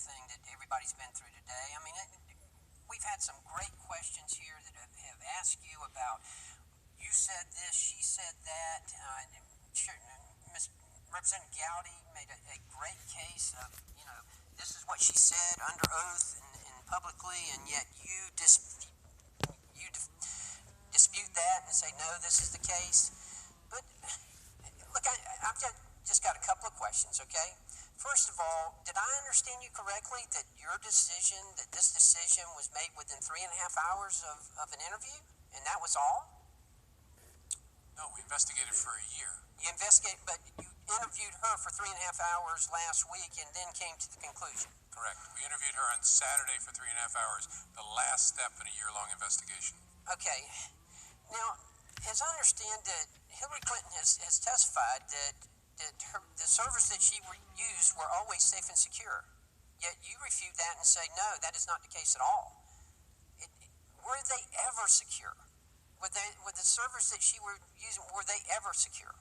everything that everybody's been through today. I mean, we've had some great questions here that have asked you about, you said this, she said that. Ms. Representative Gowdy made a great case of, this is what she said under oath and publicly, and yet you dispute that and say, no, this is the case. But look, I've just got a couple of questions, okay? First of all, did I understand you correctly that this decision was made within 3.5 hours of an interview, and that was all? No, we investigated for a year. You investigated, but you interviewed her for 3.5 hours last week and then came to the conclusion. Correct. We interviewed her on Saturday for 3.5 hours, the last step in a year-long investigation. Okay. Now, as I understand it, Hillary Clinton has testified that the servers that she used were always safe and secure. Yet you refute that and say, no, that is not the case at all. Were they ever secure? Were the servers that she were using, were they ever secure?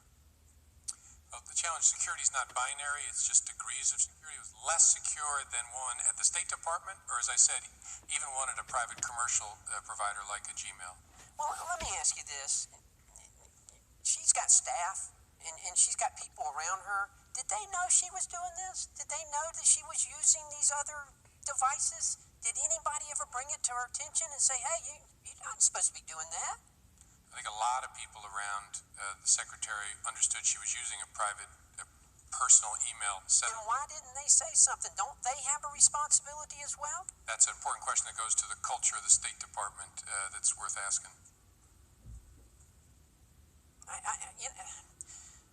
Well, the challenge, security is not binary, it's just degrees of security. It was less secure than one at the State Department, or as I said, even one at a private commercial provider like a Gmail. Well, let me ask you this. She's got staff, and she's got people around her. Did they know she was doing this? Did they know that she was using these other devices? Did anybody ever bring it to her attention and say, hey, you're not supposed to be doing that? I think a lot of people around the secretary understood she was using a private, personal email setup. Then why didn't they say something? Don't they have a responsibility as well? That's an important question that goes to the culture of the State Department that's worth asking.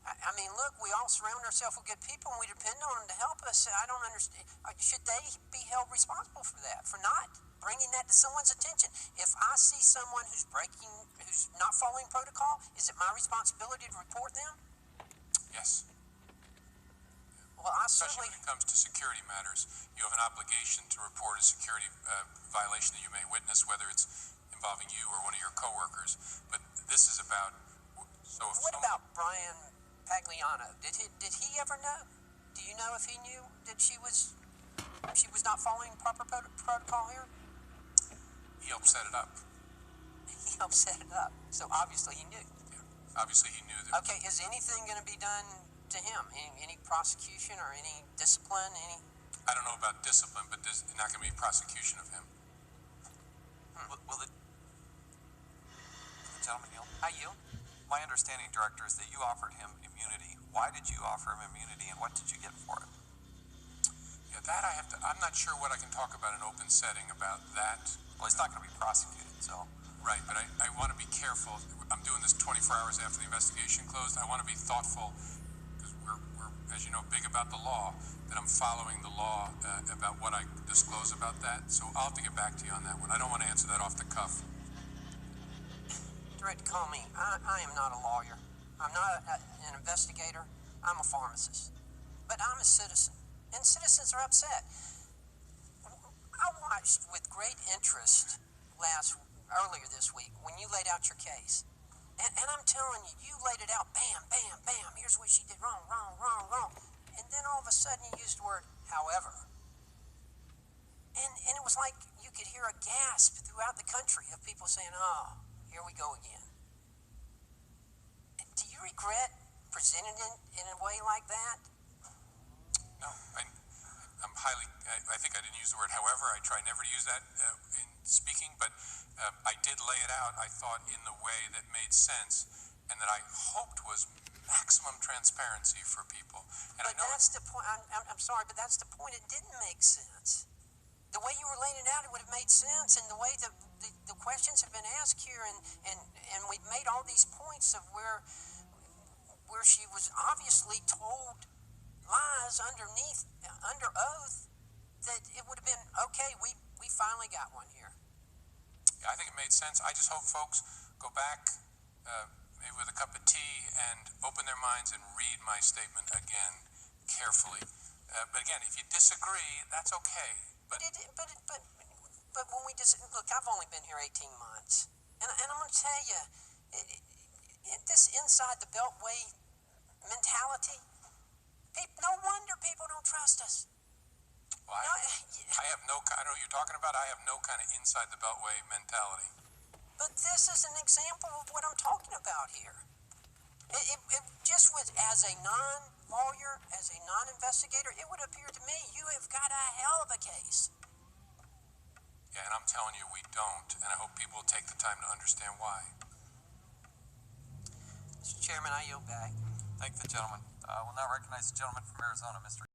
I mean, look, we all surround ourselves with good people, and we depend on them to help us. I don't understand. Should they be held responsible for that, for not bringing that to someone's attention? If I see someone who's not following protocol, is it my responsibility to report them? Yes. Well, Especially when it comes to security matters, you have an obligation to report a security violation that you may witness, whether it's involving you or one of your coworkers. But this is about. What about Brian Pagliano? Did he ever know? Do you know if he knew that she was not following proper protocol here? He helped set it up. He helped set it up. So obviously he knew. Yeah. Obviously he knew that. Okay, is anything going to be done to him? Any prosecution or any discipline? I don't know about discipline, but there's not going to be prosecution of him. Will the gentleman yield? I yield. My understanding, Director, is that you offered him immunity. Why did you offer him immunity, and what did you get for it? Yeah, that I'm not sure what I can talk about in open setting about that. Well, he's not going to be prosecuted, so. Right, but I want to be careful. I'm doing this 24 hours after the investigation closed. I want to be thoughtful, because we're, as you know, big about the law, that I'm following the law about what I disclose about that. So I'll have to get back to you on that one. I don't want to answer that off the cuff. Director Comey, I am not a lawyer. I'm not an investigator. I'm a pharmacist. But I'm a citizen, and citizens are upset. I watched with great interest earlier this week when you laid out your case. And I'm telling you, you laid it out, bam, bam, bam, here's what she did wrong. And then all of a sudden you used the word, however. And it was like you could hear a gasp throughout the country of people saying, oh, here we go again. Do you regret presenting it in a way like that? No, I think I didn't use the word however. I try never to use that in speaking, but I did lay it out, I thought, in the way that made sense and that I hoped was maximum transparency for people. And but that's the point. I'm sorry, but that's the point. It didn't make sense. The way you were laying it out, it would have made sense, and the way the questions have been asked here, and we've made all these points of where she was obviously told lies under oath, that it would have been okay. We finally got one here. Yeah, I think it made sense. I just hope folks go back maybe with a cup of tea and open their minds and read my statement again carefully. But again, if you disagree, that's okay. But when we look, I've only been here 18 months, and I'm going to tell you, this inside the Beltway mentality, no wonder people don't trust us. Why? about I have no kind of inside the Beltway mentality? But this is an example of what I'm talking about here. It just with, as a non-lawyer, as a non-investigator, it would appear to me you have got a hell of a case. Yeah, and I'm telling you we don't, and I hope people will take the time to understand why. Mr. Chairman, I yield back. Thank the gentleman. We'll now recognize the gentleman from Arizona, Mr.